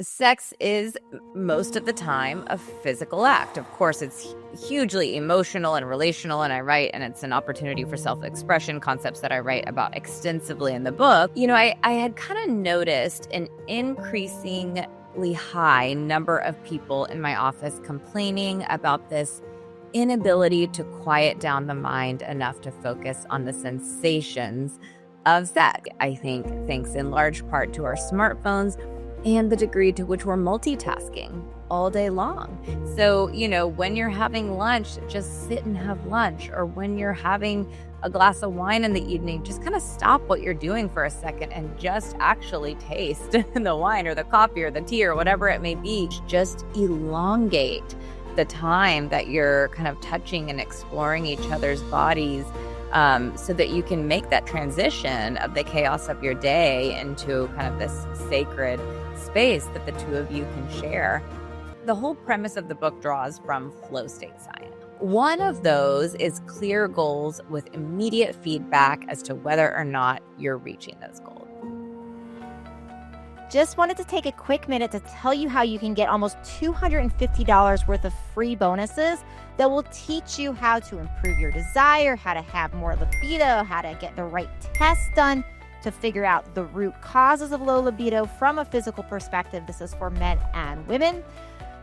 Sex is most of the time a physical act. Of course, it's hugely emotional and relational, and I write, and it's an opportunity for self-expression, concepts that I write about extensively in the book. I had kind of noticed an increasingly high number of people in my office complaining about this inability to quiet down the mind enough to focus on the sensations of sex. I think thanks in large part to our smartphones and the degree to which we're multitasking all day long. So, when you're having lunch, just sit and have lunch. Or when you're having a glass of wine in the evening, just kind of stop what you're doing for a second and just actually taste the wine or the coffee or the tea or whatever it may be. Just elongate the time that you're kind of touching and exploring each other's bodies, so that you can make that transition of the chaos of your day into kind of this sacred space that the two of you can share. The whole premise of the book draws from flow state science. One of those is clear goals with immediate feedback as to whether or not you're reaching those goals. Just wanted to take a quick minute to tell you how you can get almost $250 worth of free bonuses that will teach you how to improve your desire, how to have more libido, how to get the right tests done to figure out the root causes of low libido from a physical perspective. This is for men and women.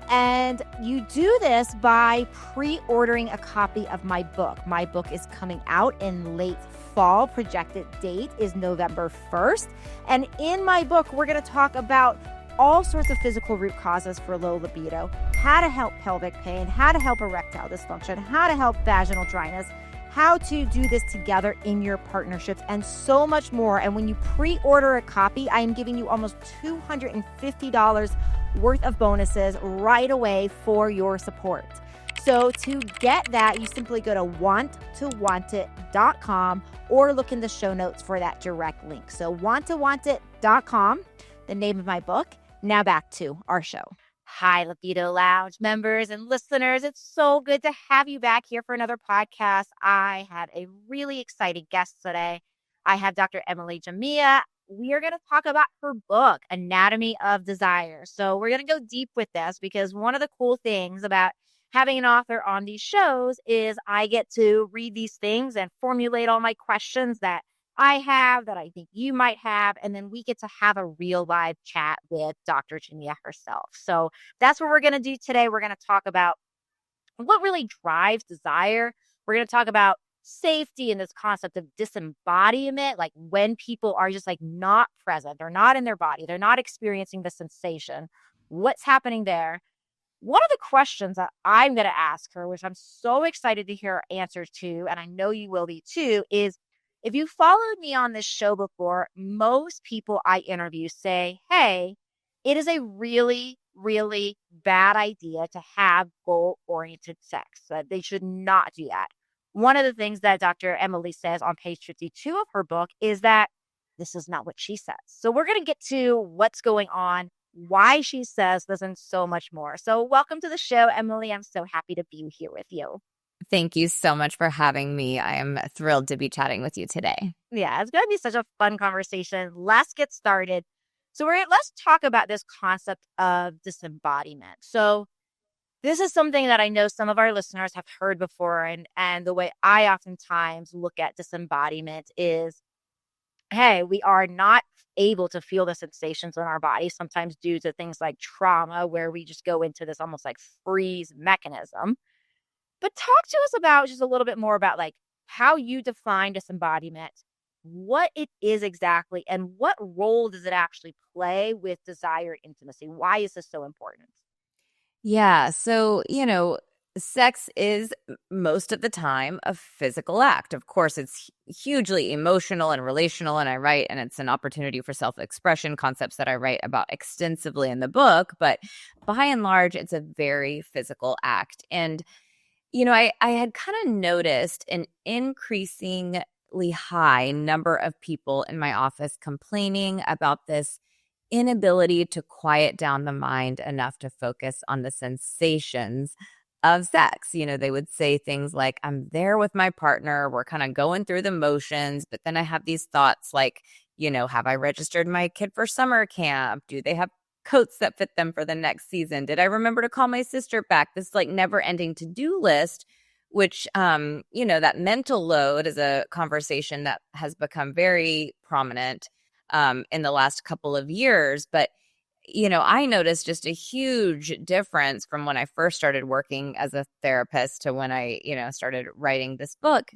And you do this by pre-ordering a copy of my book. My book is coming out in late fall. Projected date is November 1st. And in my book, we're going to talk about all sorts of physical root causes for low libido, how to help pelvic pain, how to help erectile dysfunction, how to help vaginal dryness, how to do this together in your partnerships, and so much more. And when you pre-order a copy, I am giving you almost $250 worth of bonuses right away for your support. So to get that, you simply go to wanttowantit.com or look in the show notes for that direct link. So wanttowantit.com, the name of my book. Now back to our show. Hi, Libido Lounge members and listeners. It's so good to have you back here for another podcast. I had a really exciting guest today. I have Dr. Emily Jamea. We are going to talk about her book, Anatomy of Desire. So we're going to go deep with this because one of the cool things about having an author on these shows is I get to read these things and formulate all my questions that I have, that I think you might have, and then we get to have a real live chat with Dr. Jamea herself. So that's what we're going to do today. We're going to talk about what really drives desire. We're going to talk about safety and this concept of disembodiment, like when people are just like not present, they're not in their body, they're not experiencing the sensation, what's happening there. One of the questions that I'm going to ask her, which I'm so excited to hear answers to, and I know you will be too, is if you followed me on this show before, most people I interview say, hey, it is a really, really bad idea to have goal-oriented sex. They should not do that. One of the things that Dr. Emily says on page 52 of her book is that this is not what she says. So we're going to get to what's going on, why she says this, and so much more. So welcome to the show, Emily. I'm so happy to be here with you. Thank you so much for having me. I am thrilled to be chatting with you today. Yeah, it's going to be such a fun conversation. Let's get started. So let's talk about this concept of disembodiment. So this is something that I know some of our listeners have heard before. And the way I oftentimes look at disembodiment is, hey, we are not able to feel the sensations in our body, sometimes due to things like trauma, where we just go into this almost like freeze mechanism. But talk to us about just a little bit more about like how you define disembodiment, what it is exactly, and what role does it actually play with desire and intimacy? Why is this so important? Yeah. So, sex is most of the time a physical act. Of course, it's hugely emotional and relational, and I write, and it's an opportunity for self-expression, concepts that I write about extensively in the book. But by and large, it's a very physical act. And, I had kind of noticed an increasingly high number of people in my office complaining about this inability to quiet down the mind enough to focus on the sensations of sex. They would say things like, I'm there with my partner, we're kind of going through the motions, but then I have these thoughts like, have I registered my kid for summer camp? Do they have coats that fit them for the next season? Did I remember to call my sister back? This like never ending to-do list, which, that mental load is a conversation that has become very prominent in the last couple of years. But, I noticed just a huge difference from when I first started working as a therapist to when I, started writing this book.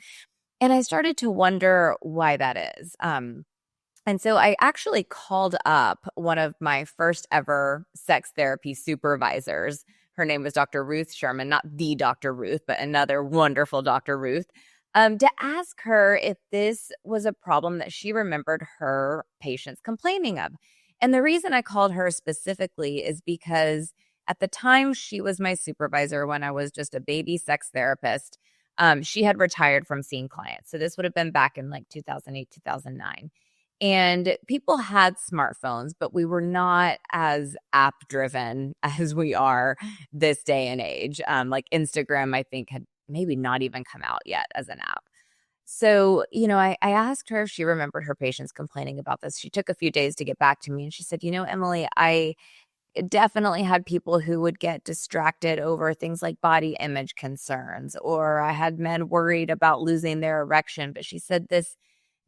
And I started to wonder why that is. And so I actually called up one of my first ever sex therapy supervisors. Her name was Dr. Ruth Sherman, not the Dr. Ruth, but another wonderful Dr. Ruth, to ask her if this was a problem that she remembered her patients complaining of. And the reason I called her specifically is because at the time she was my supervisor when I was just a baby sex therapist. She had retired from seeing clients. So this would have been back in like 2008, 2009. And people had smartphones, but we were not as app driven as we are this day and age. Like Instagram, I think, had maybe not even come out yet as an app. So, I asked her if she remembered her patients complaining about this. She took a few days to get back to me and she said, Emily, I definitely had people who would get distracted over things like body image concerns, or I had men worried about losing their erection. But she said this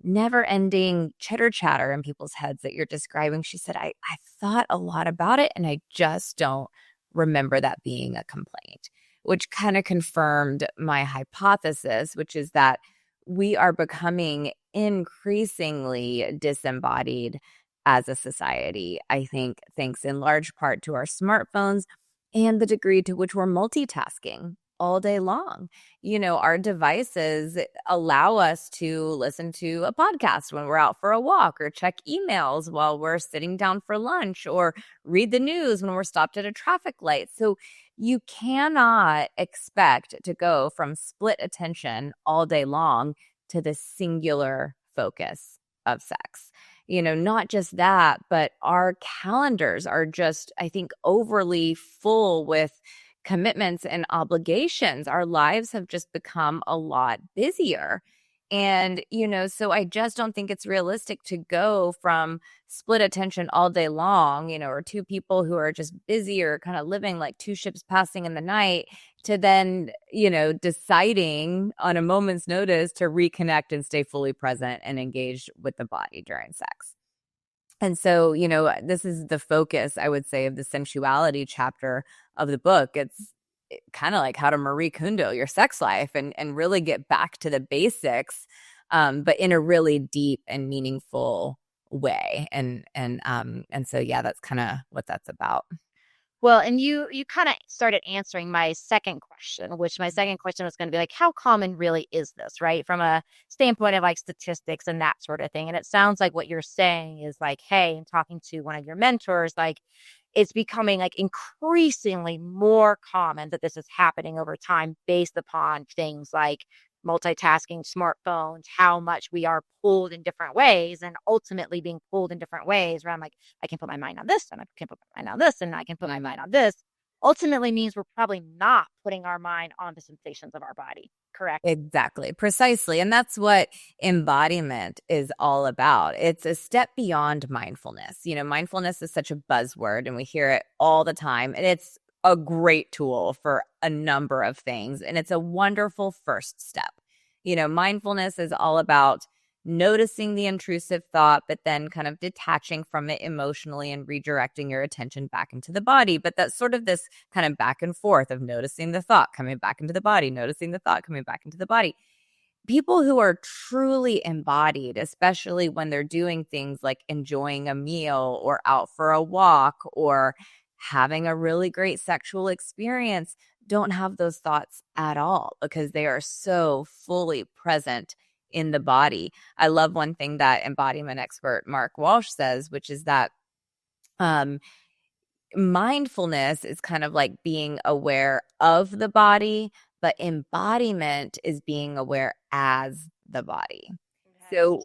never ending chitter chatter in people's heads that you're describing. She said, I thought a lot about it and I just don't remember that being a complaint, which kind of confirmed my hypothesis, which is that we are becoming increasingly disembodied as a society. I think thanks in large part to our smartphones and the degree to which we're multitasking all day long. Our devices allow us to listen to a podcast when we're out for a walk, or check emails while we're sitting down for lunch, or read the news when we're stopped at a traffic light. So you cannot expect to go from split attention all day long to the singular focus of sex. Not just that, but our calendars are just, I think, overly full with commitments and obligations. Our lives have just become a lot busier. And, so I just don't think it's realistic to go from split attention all day long, or two people who are just busy or kind of living like two ships passing in the night, to then, deciding on a moment's notice to reconnect and stay fully present and engaged with the body during sex. And so, this is the focus, I would say, of the sensuality chapter of the book. It's kind of like how to Marie Kondo your sex life and really get back to the basics, but in a really deep and meaningful way. And so, yeah, that's kind of what that's about. Well, and you kind of started answering my second question, which my second question was going to be like, how common really is this, right? From a standpoint of like statistics and that sort of thing. And it sounds like what you're saying is like, hey, and talking to one of your mentors, like it's becoming like increasingly more common that this is happening over time based upon things like multitasking, smartphones, how much we are pulled in different ways, and ultimately being pulled in different ways where I'm like, I can put my mind on this and I can put my mind on this and I can put my mind on this, ultimately means we're probably not putting our mind on the sensations of our body. Correct? Exactly. Precisely. And that's what embodiment is all about. It's a step beyond mindfulness. Mindfulness is such a buzzword and we hear it all the time. And it's a great tool for a number of things. And it's a wonderful first step. Mindfulness is all about noticing the intrusive thought, but then kind of detaching from it emotionally and redirecting your attention back into the body. But that's sort of this kind of back and forth of noticing the thought, coming back into the body, noticing the thought, coming back into the body. People who are truly embodied, especially when they're doing things like enjoying a meal or out for a walk or having a really great sexual experience, don't have those thoughts at all because they are so fully present in the body. I love one thing that embodiment expert Mark Walsh says, which is that mindfulness is kind of like being aware of the body, but embodiment is being aware as the body. So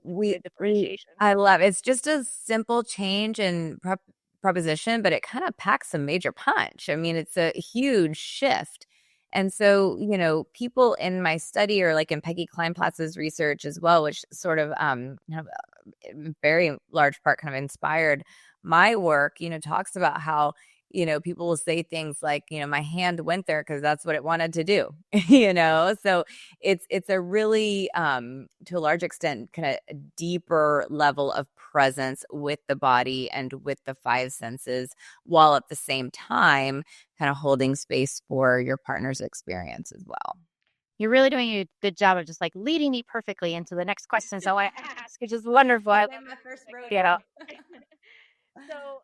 I love it's just a simple change in proposition, but it kind of packs a major punch. I mean, it's a huge shift. And so, people in my study, or like in Peggy Kleinplatz's research as well, which sort of in very large part kind of inspired my work, talks about how, people will say things like, my hand went there because that's what it wanted to do, So it's a really, to a large extent, kind of deeper level of presence with the body and with the five senses, while at the same time kind of holding space for your partner's experience as well. You're really doing a good job of just like leading me perfectly into the next questions I want to ask, which is wonderful. I love My first you know. rodeo.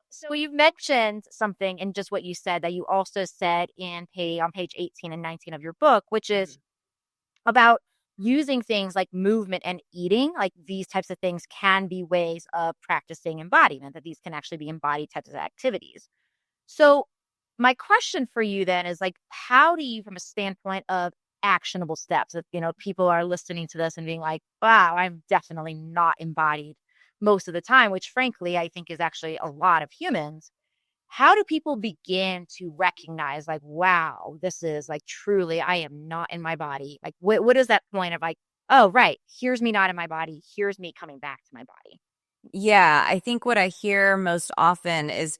So you've mentioned something in just what you said that you also said on page 18 and 19 of your book, which is about using things like movement and eating. Like these types of things can be ways of practicing embodiment, that these can actually be embodied types of activities. So my question for you then is like, how do you, from a standpoint of actionable steps, if, people are listening to this and being like, wow, I'm definitely not embodied most of the time, which frankly, I think is actually a lot of humans. How do people begin to recognize like, wow, this is like truly, I am not in my body. Like, what is that point of like, oh, right, here's me not in my body. Here's me coming back to my body. Yeah, I think what I hear most often is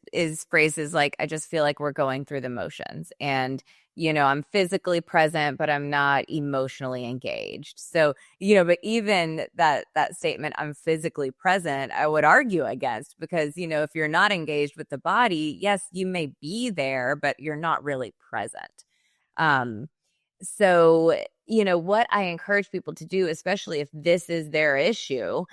phrases like, I just feel like we're going through the motions, and I'm physically present but I'm not emotionally engaged. So, but even that statement, I'm physically present, I would argue against, because if you're not engaged with the body, yes, you may be there, but you're not really present. So, what I encourage people to do, especially if this is their issue,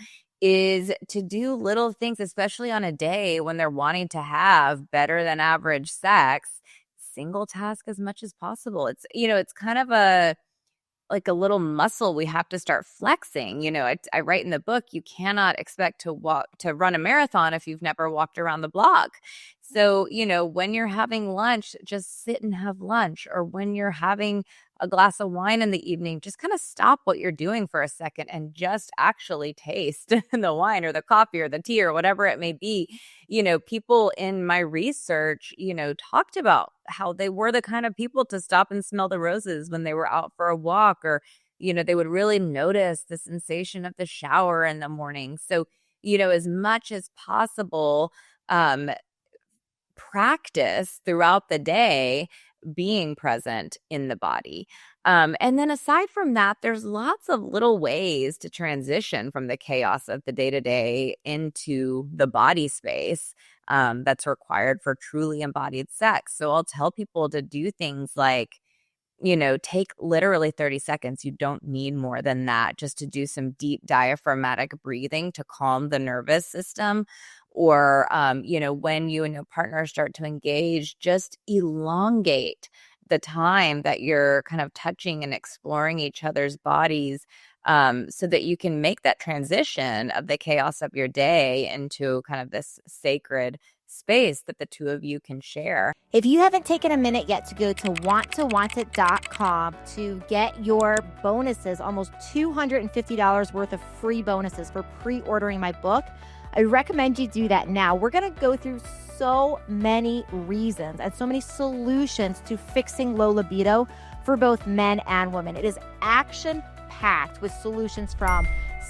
is to do little things, especially on a day when they're wanting to have better than average sex, single task as much as possible. It's kind of like a little muscle we have to start flexing. I write in the book, you cannot expect to run a marathon if you've never walked around the block. So, when you're having lunch, just sit and have lunch. Or when you're having a glass of wine in the evening, just kind of stop what you're doing for a second and just actually taste the wine or the coffee or the tea or whatever it may be. People in my research, talked about how they were the kind of people to stop and smell the roses when they were out for a walk, or, they would really notice the sensation of the shower in the morning. So, as much as possible, practice throughout the day being present in the body. And then aside from that, there's lots of little ways to transition from the chaos of the day-to-day into the body space that's required for truly embodied sex. So I'll tell people to do things like, take literally 30 seconds. You don't need more than that, just to do some deep diaphragmatic breathing to calm the nervous system. Or, when you and your partner start to engage, just elongate the time that you're kind of touching and exploring each other's bodies, so that you can make that transition of the chaos of your day into kind of this sacred space that the two of you can share. If you haven't taken a minute yet to go to wanttowantIt.com to get your bonuses, almost $250 worth of free bonuses for pre-ordering my book, I recommend you do that now. We're going to go through so many reasons and so many solutions to fixing low libido for both men and women. It is action-packed with solutions from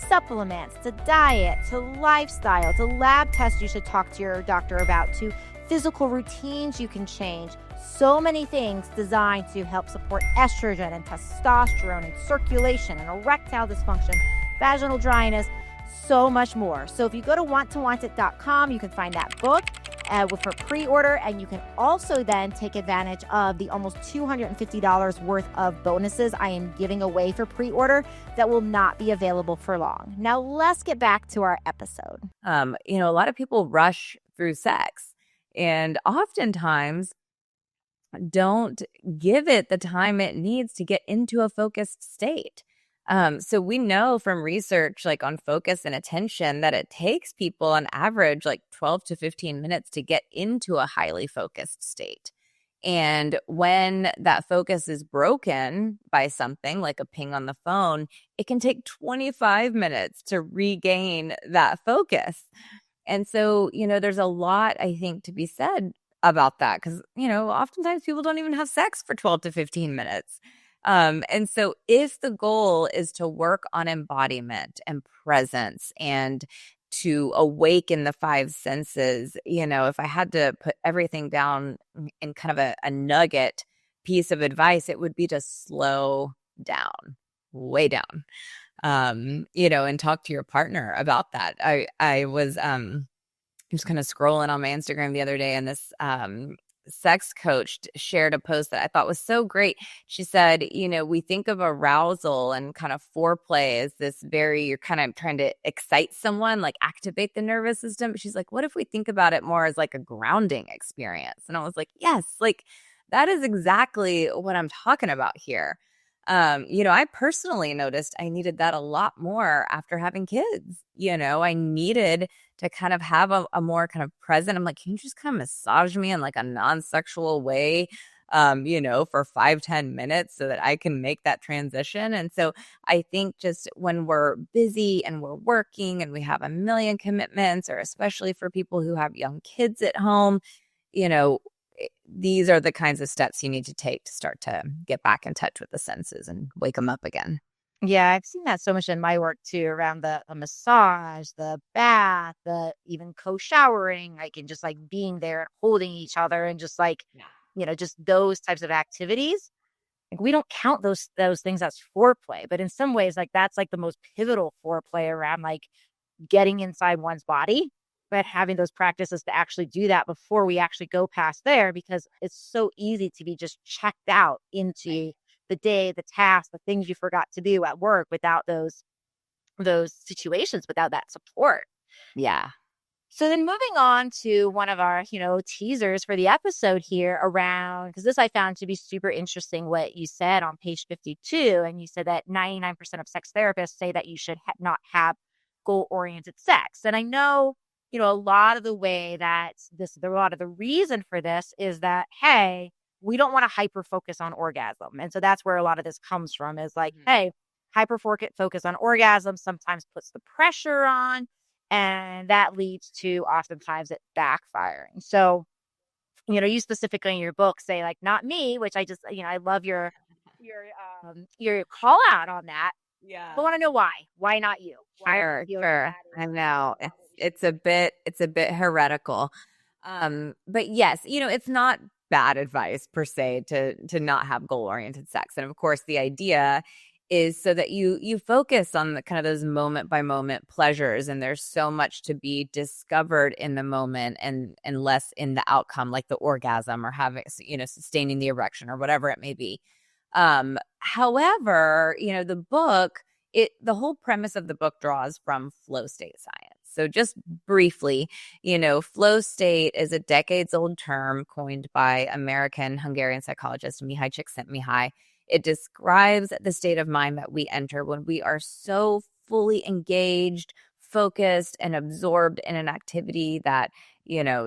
supplements to diet to lifestyle to lab tests you should talk to your doctor about to physical routines you can change. So many things designed to help support estrogen and testosterone and circulation and erectile dysfunction, vaginal dryness, so much more. So if you go to wanttowantIt.com, you can find that book for pre-order, and you can also then take advantage of the almost $250 worth of bonuses I am giving away for pre-order that will not be available for long. Now let's get back to our episode. A lot of people rush through sex and oftentimes don't give it the time it needs to get into a focused state. So we know from research, like on focus and attention, that it takes people on average like 12 to 15 minutes to get into a highly focused state. And when that focus is broken by something like a ping on the phone, it can take 25 minutes to regain that focus. And so, there's a lot, I think, to be said about that because, oftentimes people don't even have sex for 12 to 15 minutes. And so if the goal is to work on embodiment and presence and to awaken the five senses, if I had to put everything down in kind of a nugget piece of advice, it would be to slow down, way down, and talk to your partner about that. I was just kind of scrolling on my Instagram the other day, and this sex coach shared a post that I thought was so great. She said, we think of arousal and kind of foreplay as this you're kind of trying to excite someone, like activate the nervous system. But she's like, what if we think about it more as like a grounding experience? And I was like, yes, like that is exactly what I'm talking about here. I personally noticed I needed that a lot more after having kids. I needed to kind of have a more kind of present. I'm like, can you just kind of massage me in like a non-sexual way, for 5-10 minutes so that I can make that transition? And so I think just when we're busy and we're working and we have a million commitments, or especially for people who have young kids at home, these are the kinds of steps you need to take to start to get back in touch with the senses and wake them up again. Yeah, I've seen that so much in my work too, around the massage, the bath, the even co-showering, like, and just like being there and holding each other and just like, just those types of activities. Like, we don't count those things as foreplay, but in some ways, like that's like the most pivotal foreplay around like getting inside one's body, but having those practices to actually do that before we actually go past there, because it's so easy to be just checked out into the day, the task, the things you forgot to do at work without those situations, without that support. Yeah. So then moving on to one of our, teasers for the episode here around, because this I found to be super interesting, what you said on page 52. And you said that 99% of sex therapists say that you should not have goal-oriented sex. And I know, a lot of the way that a lot of the reason for this is that, hey, we don't want to hyper focus on orgasm. And so that's where a lot of this comes from, is like, hey, hyper focus on orgasm sometimes puts the pressure on, and that leads to oftentimes it backfiring. So, you specifically in your book say like, not me, which I just, I love your call out on that. Yeah. But I want to know why. Why not you? Sure. I know. It's a bit heretical. But yes, it's not bad advice per se to not have goal-oriented sex. And of course, the idea is so that you focus on the kind of those moment by moment pleasures, and there's so much to be discovered in the moment and less in the outcome, like the orgasm or having, sustaining the erection or whatever it may be. However, the whole premise of the book draws from flow state science. So just briefly, flow state is a decades-old term coined by American-Hungarian psychologist Mihaly Csikszentmihalyi. It describes the state of mind that we enter when we are so fully engaged, focused, and absorbed in an activity that,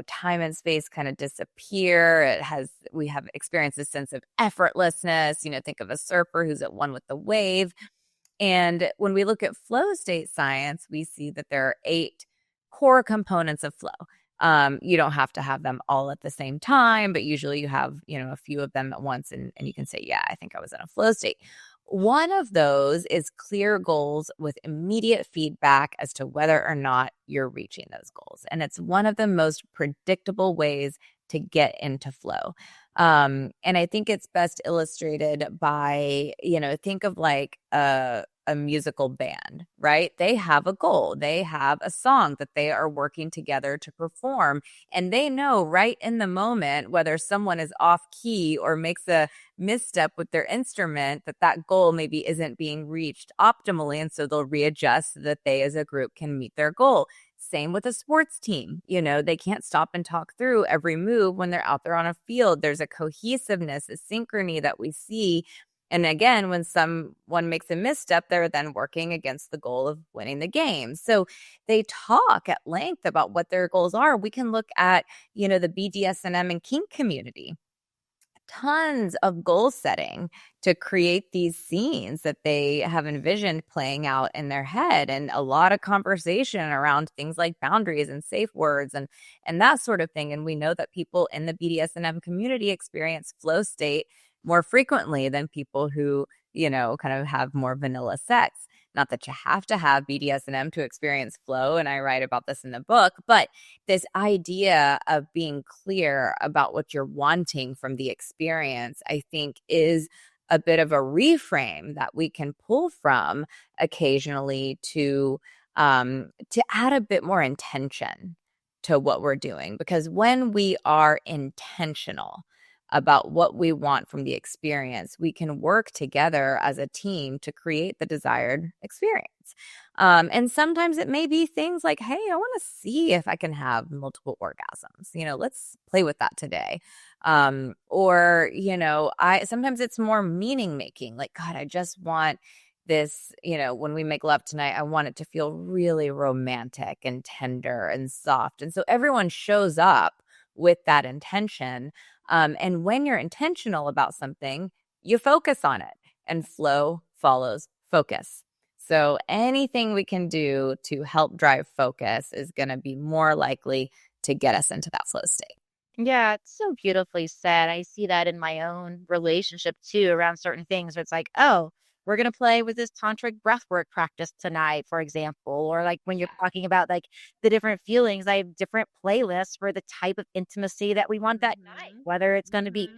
time and space kind of disappear. We have experienced a sense of effortlessness. Think of a surfer who's at one with the wave. And when we look at flow state science, we see that there are 8 core components of flow. You don't have to have them all at the same time, but usually you have, a few of them at once, and you can say, yeah, I think I was in a flow state. One of those is clear goals with immediate feedback as to whether or not you're reaching those goals. And it's one of the most predictable ways to get into flow. And I think it's best illustrated by, think of like a musical band, right? They have a goal. They have a song that they are working together to perform. And they know right in the moment, whether someone is off key or makes a misstep with their instrument, that goal maybe isn't being reached optimally. And so they'll readjust so that they as a group can meet their goal. Same with a sports team. They can't stop and talk through every move when they're out there on a field. There's a cohesiveness, a synchrony that we see. And again, when someone makes a misstep, they're then working against the goal of winning the game. So they talk at length about what their goals are. We can look at, the BDSM and kink community. tons of goal setting to create these scenes that they have envisioned playing out in their head, and a lot of conversation around things like boundaries and safe words and that sort of thing. And we know that people in the BDSM community experience flow state more frequently than people who, kind of have more vanilla sex. Not that you have to have BDSM to experience flow, and I write about this in the book, but this idea of being clear about what you're wanting from the experience, I think, is a bit of a reframe that we can pull from occasionally to add a bit more intention to what we're doing. Because when we are intentional about what we want from the experience, we can work together as a team to create the desired experience. And sometimes it may be things like, hey, I want to see if I can have multiple orgasms. Let's play with that today. Or, sometimes it's more meaning making. Like, God, I just want this, when we make love tonight, I want it to feel really romantic and tender and soft. And so everyone shows up with that intention. And when you're intentional about something, you focus on it, and flow follows focus. So anything we can do to help drive focus is going to be more likely to get us into that flow state. Yeah, it's so beautifully said. I see that in my own relationship too, around certain things where it's like, oh, we're going to play with this tantric breathwork practice tonight, for example. Or like when you're talking about like the different feelings, I have different playlists for the type of intimacy that we want that night, whether it's going to be,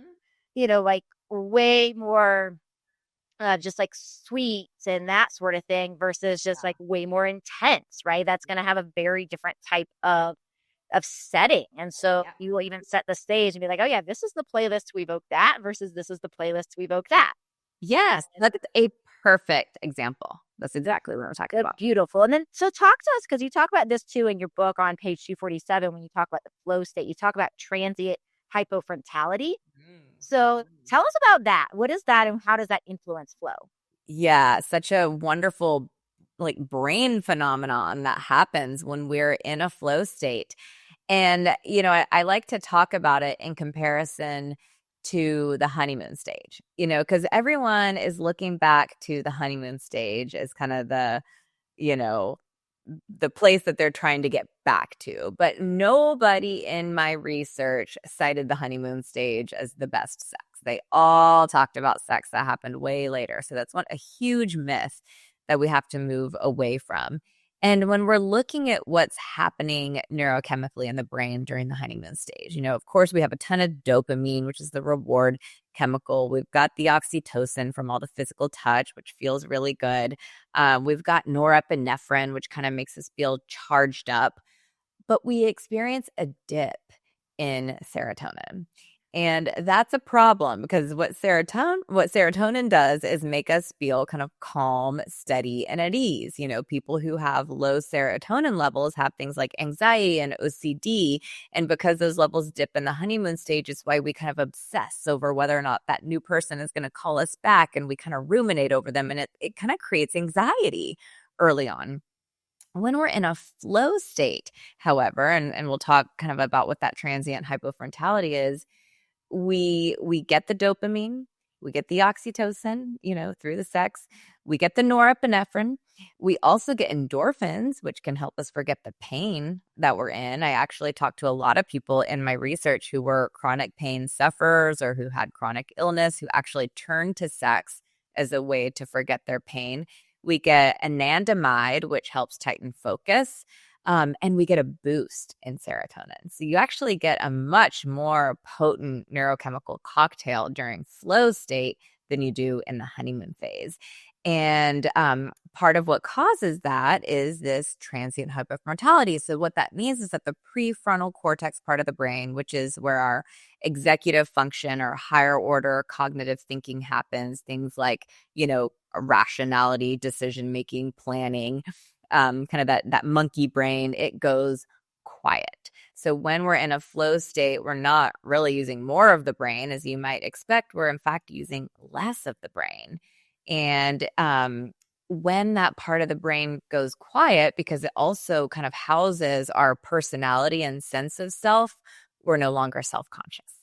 like way more just like sweets and that sort of thing versus just like way more intense, right? That's going to have a very different type of setting. And so you will even set the stage and be like, oh yeah, this is the playlist to evoke that versus this is the playlist to evoke that. Yes, that's a perfect example. That's exactly what I'm talking about. Beautiful. And then, so talk to us, because you talk about this too in your book on page 247, when you talk about the flow state, you talk about transient hypofrontality. So tell us about that. What is that and how does that influence flow? Yeah, such a wonderful like brain phenomenon that happens when we're in a flow state. And, I like to talk about it in comparison to the honeymoon stage, because everyone is looking back to the honeymoon stage as kind of the place that they're trying to get back to. But nobody in my research cited the honeymoon stage as the best sex. They all talked about sex that happened way later. So that's a huge myth that we have to move away from. And when we're looking at what's happening neurochemically in the brain during the honeymoon stage, of course, we have a ton of dopamine, which is the reward chemical. We've got the oxytocin from all the physical touch, which feels really good. We've got norepinephrine, which kind of makes us feel charged up. But we experience a dip in serotonin. And that's a problem because what serotonin does is make us feel kind of calm, steady, and at ease. People who have low serotonin levels have things like anxiety and OCD. And because those levels dip in the honeymoon stage, is why we kind of obsess over whether or not that new person is going to call us back. And we kind of ruminate over them. And it kind of creates anxiety early on. When we're in a flow state, however, and we'll talk kind of about what that transient hypofrontality is, we get the dopamine, we get the oxytocin, through the sex, we get the norepinephrine, we also get endorphins, which can help us forget the pain that we're in. I actually talked to a lot of people in my research who were chronic pain sufferers or who had chronic illness who actually turned to sex as a way to forget their pain. We get anandamide, which helps tighten focus. And we get a boost in serotonin. So you actually get a much more potent neurochemical cocktail during flow state than you do in the honeymoon phase. And part of what causes that is this transient hypofrontality. So what that means is that the prefrontal cortex part of the brain, which is where our executive function or higher order cognitive thinking happens, things like, rationality, decision-making, planning, kind of that monkey brain, it goes quiet. So when we're in a flow state, we're not really using more of the brain, as you might expect. We're in fact using less of the brain. And when that part of the brain goes quiet, because it also kind of houses our personality and sense of self, we're no longer self-conscious.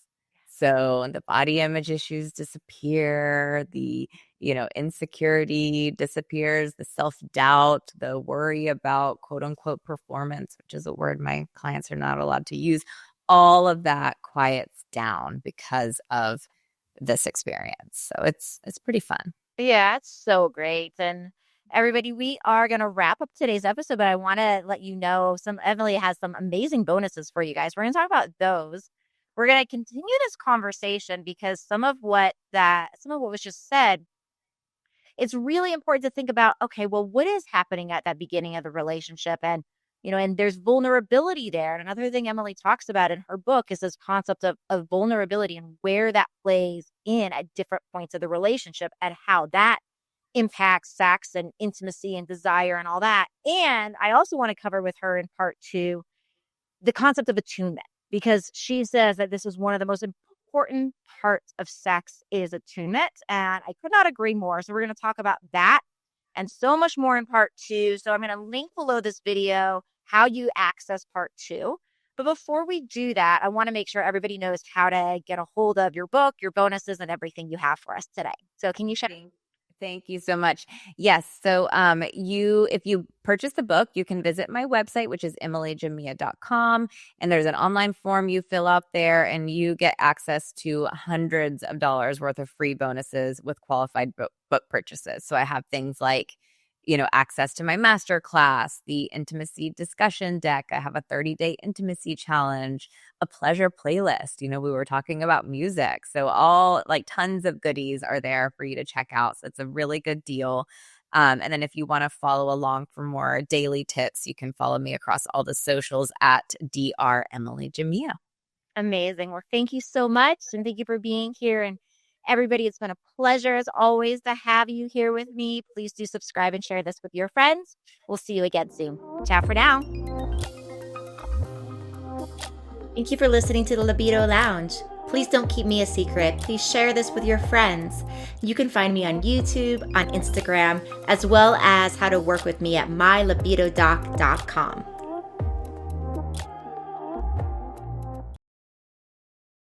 So the body image issues disappear, the insecurity disappears, the self-doubt, the worry about quote unquote performance, which is a word my clients are not allowed to use. All of that quiets down because of this experience. So it's pretty fun. Yeah, it's so great. And everybody, we are going to wrap up today's episode, but I want to let you know Emily has some amazing bonuses for you guys. We're going to talk about those. We're going to continue this conversation because some of what was just said, it's really important to think about, okay, well, what is happening at that beginning of the relationship? And, and there's vulnerability there. And another thing Emily talks about in her book is this concept of vulnerability and where that plays in at different points of the relationship and how that impacts sex and intimacy and desire and all that. And I also want to cover with her in part 2, the concept of attunement, because she says that this is one of the most important parts of sex is attunement. And I could not agree more. So we're going to talk about that and so much more in part 2. So I'm going to link below this video how you access part 2. But before we do that, I want to make sure everybody knows how to get a hold of your book, your bonuses, and everything you have for us today. So can you share? Thank you so much. Yes. So if you purchase the book, you can visit my website, which is emilyjamea.com. And there's an online form you fill out there and you get access to hundreds of dollars worth of free bonuses with qualified book purchases. So I have things like, access to my master class, the intimacy discussion deck. I have a 30-day intimacy challenge, a pleasure playlist. We were talking about music. So all tons of goodies are there for you to check out. So it's a really good deal. And then if you want to follow along for more daily tips, you can follow me across all the socials at Dr. Emily Jamea. Amazing. Well, thank you so much. And thank you for being here. And everybody, it's been a pleasure as always to have you here with me. Please do subscribe and share this with your friends. We'll see you again soon. Ciao for now. Thank you for listening to the Libido Lounge. Please don't keep me a secret. Please share this with your friends. You can find me on YouTube, on Instagram, as well as how to work with me at mylibidodoctor.com.